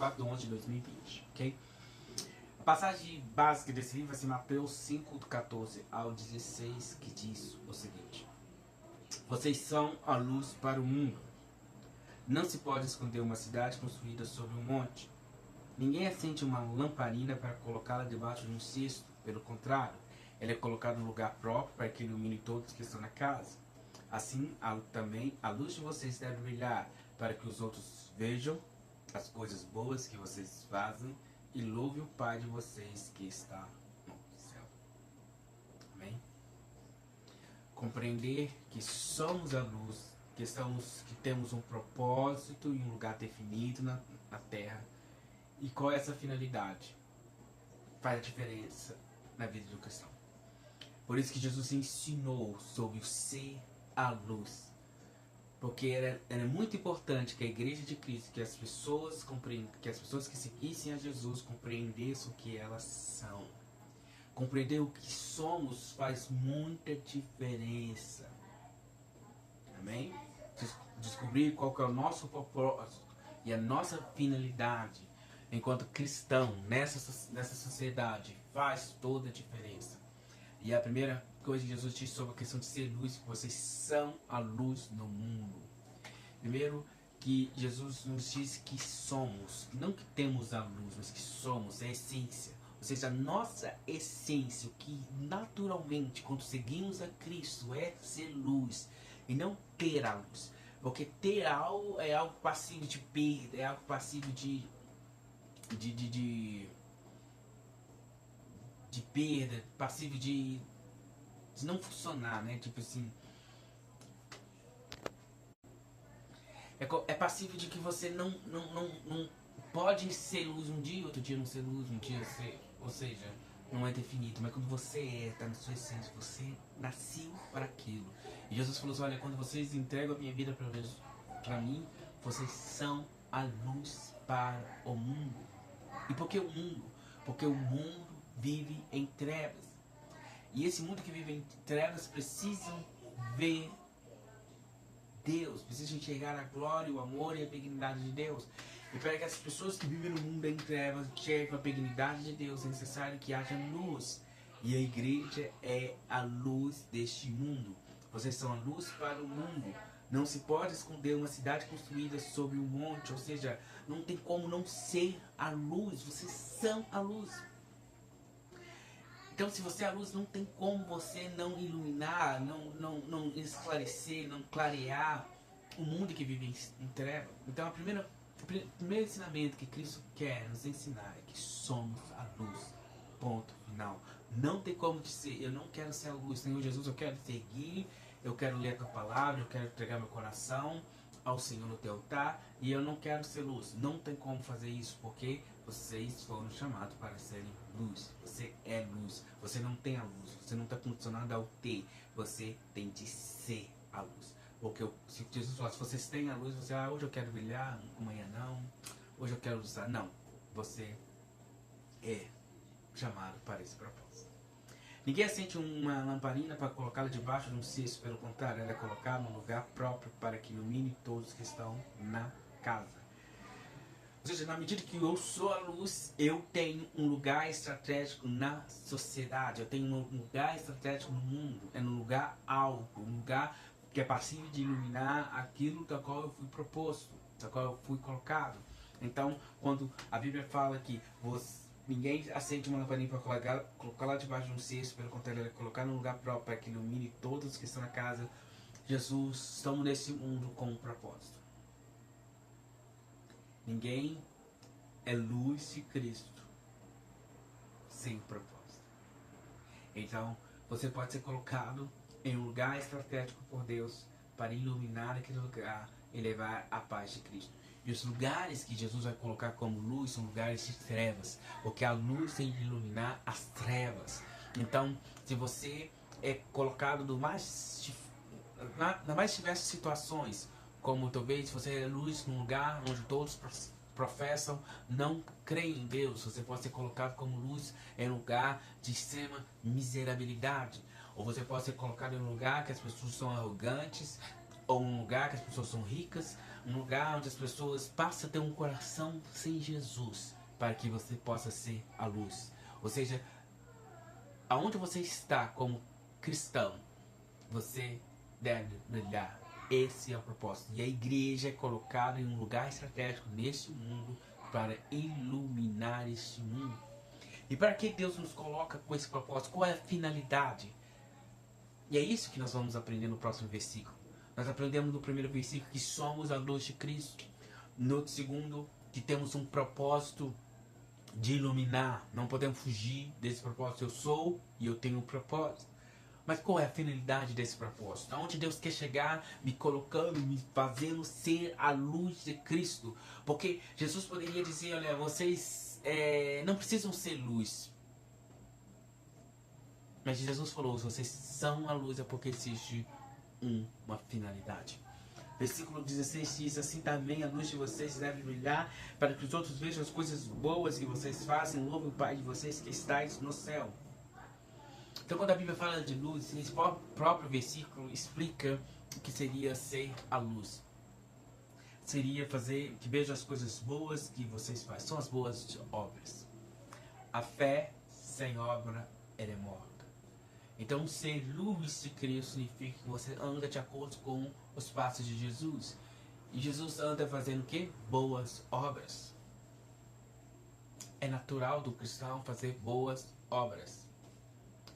24 de 11 de 2020, ok? A passagem básica desse livro vai ser Mateus 5, do 14 ao 16, que diz o seguinte: vocês são a luz para o mundo. Não se pode esconder uma cidade construída sobre um monte. Ninguém acende uma lamparina para colocá-la debaixo de um cesto. Pelo contrário, ela é colocada no lugar próprio para que ilumine todos que estão na casa. Assim, também a luz de vocês deve brilhar, para que os outros vejam as coisas boas que vocês fazem e louve o Pai de vocês que está no céu. Amém? Compreender que somos a luz, que temos um propósito e um lugar definido na terra. E qual é essa finalidade? Faz a diferença na vida do cristão. Por isso que Jesus ensinou sobre o ser a luz. Porque era muito importante que a igreja de Cristo, que as pessoas que seguissem a Jesus compreendessem o que elas são. Compreender o que somos faz muita diferença. Amém? Descobrir qual que é o nosso propósito e a nossa finalidade enquanto cristão nessa sociedade faz toda a diferença. E a primeira coisa que Jesus disse sobre a questão de ser luz, que vocês são a luz no mundo. Primeiro, que Jesus nos diz que somos, não que temos a luz, mas que somos, é a essência. Ou seja, a nossa essência, o que naturalmente, quando seguimos a Cristo, é ser luz e não ter a luz. Porque ter algo é algo passivo de perda, é algo passivo de perda, passivo de não funcionar, né? Tipo assim, é passivo de que você não pode ser luz um dia, outro dia não ser luz, um dia ser, ou seja, não é definido. Mas quando você está na sua essência, você nasceu para aquilo. E Jesus falou assim: olha, quando vocês entregam a minha vida para mim, vocês são a luz para o mundo. E por que o mundo? Porque o mundo vive em trevas. E esse mundo que vive em trevas precisa ver Deus, precisa enxergar a glória, o amor e a benignidade de Deus. E para que as pessoas que vivem no mundo em trevas enxerguem a benignidade de Deus, é necessário que haja luz. E a igreja é a luz deste mundo. Vocês são a luz para o mundo. Não se pode esconder uma cidade construída sobre um monte, ou seja, não tem como não ser a luz. Vocês são a luz. Então, se você é a luz, não tem como você não iluminar, não esclarecer, não clarear o mundo que vive em trevas. Então, o primeiro ensinamento que Cristo quer nos ensinar é que somos a luz. Ponto final. Não tem como dizer, eu não quero ser a luz. Senhor Jesus, eu quero seguir, eu quero ler a tua palavra, eu quero entregar meu coração ao Senhor no teu altar e eu não quero ser luz. Não tem como fazer isso, porque vocês foram chamados para serem luz. Você é luz. Você não tem a luz. Você não está condicionado ao ter. Você tem de ser a luz. Porque se Jesus falasse, vocês têm a luz, você, hoje eu quero brilhar, amanhã não. Hoje eu quero usar. Não. Você é chamado para esse propósito. Ninguém acende uma lamparina para colocá-la debaixo de um cesto. Pelo contrário, ela é colocada num lugar próprio para que ilumine todos que estão na casa. Ou seja, na medida que eu sou a luz, eu tenho um lugar estratégico na sociedade. Eu tenho um lugar estratégico no mundo. É num lugar alto, um lugar que é passível de iluminar aquilo da qual eu fui proposto, da qual eu fui colocado. Então, quando a Bíblia fala que ninguém acende uma lamparina para colocar lá debaixo de um cesto, pelo contrário, ela é colocar num lugar próprio para que ilumine todos que estão na casa. Jesus, estamos nesse mundo com um propósito. Ninguém é luz de Cristo sem propósito. Então, você pode ser colocado em um lugar estratégico por Deus para iluminar aquele lugar e levar a paz de Cristo. E os lugares que Jesus vai colocar como luz são lugares de trevas, porque a luz tem de iluminar as trevas. Então, se você é colocado nas mais diversas situações, como talvez você é luz num lugar onde todos professam não creem em Deus, você pode ser colocado como luz em um lugar de extrema miserabilidade, ou você pode ser colocado em um lugar que as pessoas são arrogantes, ou um lugar que as pessoas são ricas, Um lugar onde as pessoas passam a ter um coração sem Jesus, para que você possa ser a luz. Ou seja, aonde você está como cristão, você deve brilhar. Esse é o propósito. E a igreja é colocada em um lugar estratégico neste mundo para iluminar este mundo. E para que Deus nos coloca com esse propósito? Qual é a finalidade? E é isso que nós vamos aprender no próximo versículo. Nós aprendemos no primeiro versículo que somos a luz de Cristo. No segundo, que temos um propósito de iluminar. Não podemos fugir desse propósito. Eu sou e eu tenho um propósito. Mas qual é a finalidade desse propósito? Aonde Deus quer chegar, me colocando, me fazendo ser a luz de Cristo? Porque Jesus poderia dizer, olha, vocês não precisam ser luz. Mas Jesus falou, se vocês são a luz é porque existe uma finalidade. Versículo 16 diz, assim também a luz de vocês deve brilhar, para que os outros vejam as coisas boas que vocês fazem, louvem o Pai de vocês que estáis no céu. Então quando a Bíblia fala de luz, esse próprio versículo explica o que seria ser a luz. Seria fazer que vejam as coisas boas que vocês fazem, são as boas obras. A fé sem obra ela é morta. Então ser luz de Cristo significa que você anda de acordo com os passos de Jesus. E Jesus anda fazendo o quê? Boas obras. É natural do cristão fazer boas obras.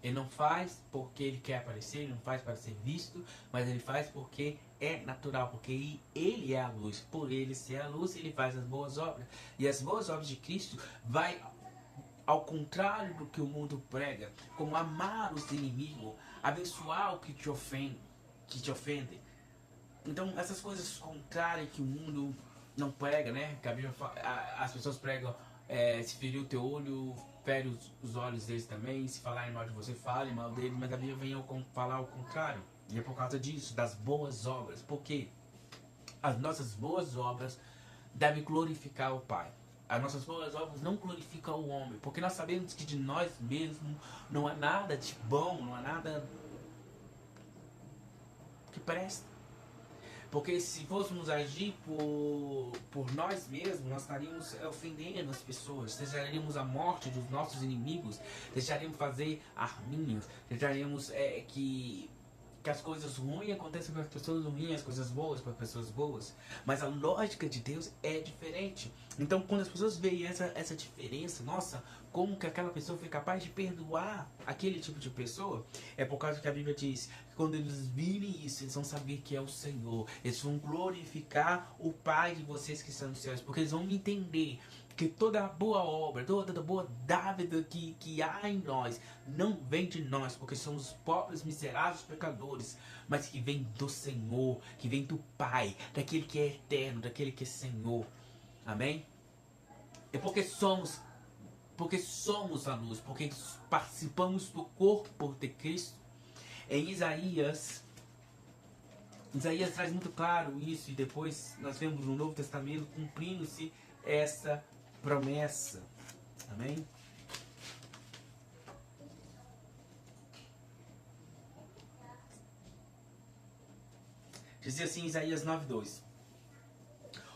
Ele não faz porque ele quer aparecer, ele não faz para ser visto, mas ele faz porque é natural, porque ele é a luz. Por ele ser a luz, ele faz as boas obras. E as boas obras de Cristo vai ao contrário do que o mundo prega, como amar os inimigos, abençoar o que te ofende. Então, essas coisas contrárias que o mundo não prega, né? Que a Bíblia fala, as pessoas pregam, se ferir o teu olho, fere os olhos deles também. Se falarem mal de você, fale mal deles. Mas a Bíblia vem falar ao contrário. E é por causa disso, das boas obras. Porque as nossas boas obras devem glorificar o Pai. As nossas boas obras não glorificam o homem. Porque nós sabemos que de nós mesmos não há nada de bom, não há nada que presta. Porque se fôssemos agir por nós mesmos, nós estaríamos ofendendo as pessoas, desejaríamos a morte dos nossos inimigos, desejaríamos fazer arminhos, desejaríamos que as coisas ruins aconteçam para as pessoas ruins, as coisas boas para as pessoas boas. Mas a lógica de Deus é diferente. Então quando as pessoas veem essa diferença, nossa, como que aquela pessoa foi capaz de perdoar aquele tipo de pessoa? É por causa que a Bíblia diz que quando eles virem isso, eles vão saber que é o Senhor. Eles vão glorificar o Pai de vocês que estão nos céus. Porque eles vão entender que toda boa obra, toda boa dádiva que há em nós, não vem de nós, porque somos pobres, miseráveis, pecadores, mas que vem do Senhor, que vem do Pai, daquele que é eterno, daquele que é Senhor. Amém? É porque somos a luz, porque participamos do corpo de Cristo. Em Isaías traz muito claro isso, e depois nós vemos no Novo Testamento cumprindo-se essa promessa. Amém? Dizia assim Isaías 9:2: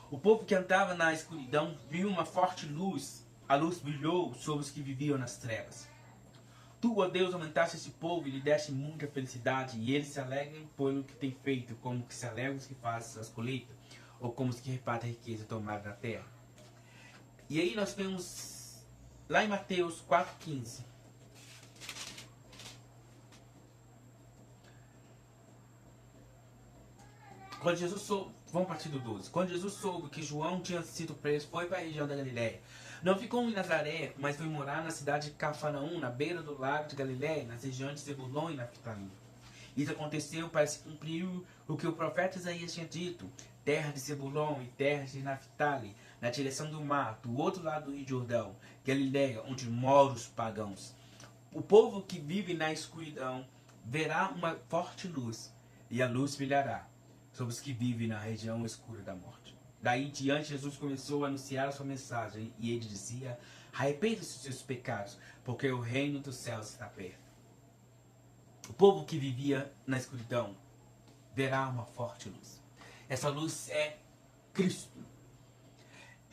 o povo que andava na escuridão viu uma forte luz, a luz brilhou sobre os que viviam nas trevas. Tu, ó Deus, aumentaste esse povo e lhe deste muita felicidade, e eles se alegram pelo que tem feito, como que se alegram os que fazem as colheitas, ou como os que repartem a riqueza tomada da terra. E aí nós temos lá em Mateus 4,15. Quando Jesus soube, vamos partir do 12. Quando Jesus soube que João tinha sido preso, foi para a região da Galiléia. Não ficou em Nazaré, mas foi morar na cidade de Cafarnaum, na beira do lago de Galiléia, nas regiões de Zebulon e Naftali. Isso aconteceu para se cumprir o que o profeta Isaías tinha dito: terra de Zebulon e terra de Naftali, na direção do mar, do outro lado do Rio Jordão, Galiléia, onde moram os pagãos. O povo que vive na escuridão verá uma forte luz, e a luz brilhará sobre os que vivem na região escura da morte. Daí em diante, Jesus começou a anunciar a sua mensagem, e ele dizia: arrependa-se dos seus pecados, porque o reino dos céus está perto. O povo que vivia na escuridão verá uma forte luz. Essa luz é Cristo.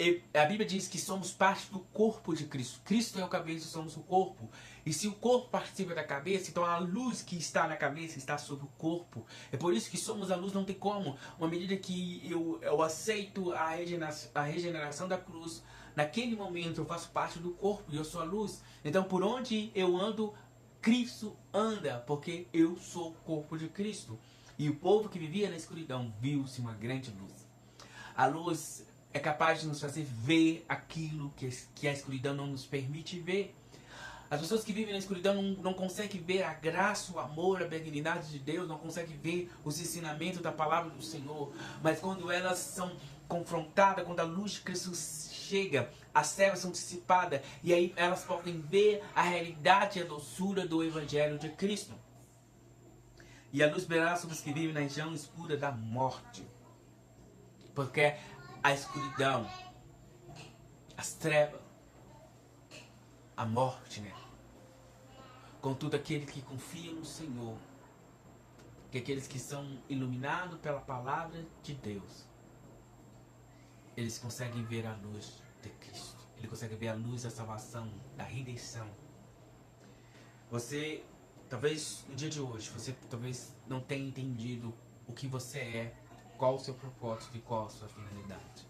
E a Bíblia diz que somos parte do corpo de Cristo. Cristo é o cabeça e somos o corpo. E se o corpo participa da cabeça, então a luz que está na cabeça está sobre o corpo. É por isso que somos a luz, não tem como. Uma medida que eu aceito a regeneração da cruz, naquele momento eu faço parte do corpo e eu sou a luz. Então por onde eu ando, Cristo anda, porque eu sou o corpo de Cristo. E o povo que vivia na escuridão viu-se uma grande luz. A luz é capaz de nos fazer ver aquilo que a escuridão não nos permite ver. As pessoas que vivem na escuridão não conseguem ver a graça, o amor, a benignidade de Deus, não conseguem ver os ensinamentos da palavra do Senhor. Mas quando elas são confrontadas, quando a luz de Cristo chega, as trevas são dissipadas e aí elas podem ver a realidade e a doçura do Evangelho de Cristo. E a luz brilhará sobre os que vivem na região escura da morte. Porque a escuridão, as trevas, a morte, né? Contudo, aquele que confia no Senhor, que aqueles que são iluminados pela palavra de Deus, eles conseguem ver a luz de Cristo. Eles conseguem ver a luz da salvação, da redenção. Você, talvez no dia de hoje, você talvez não tenha entendido o que você é, qual o seu propósito e qual a sua finalidade.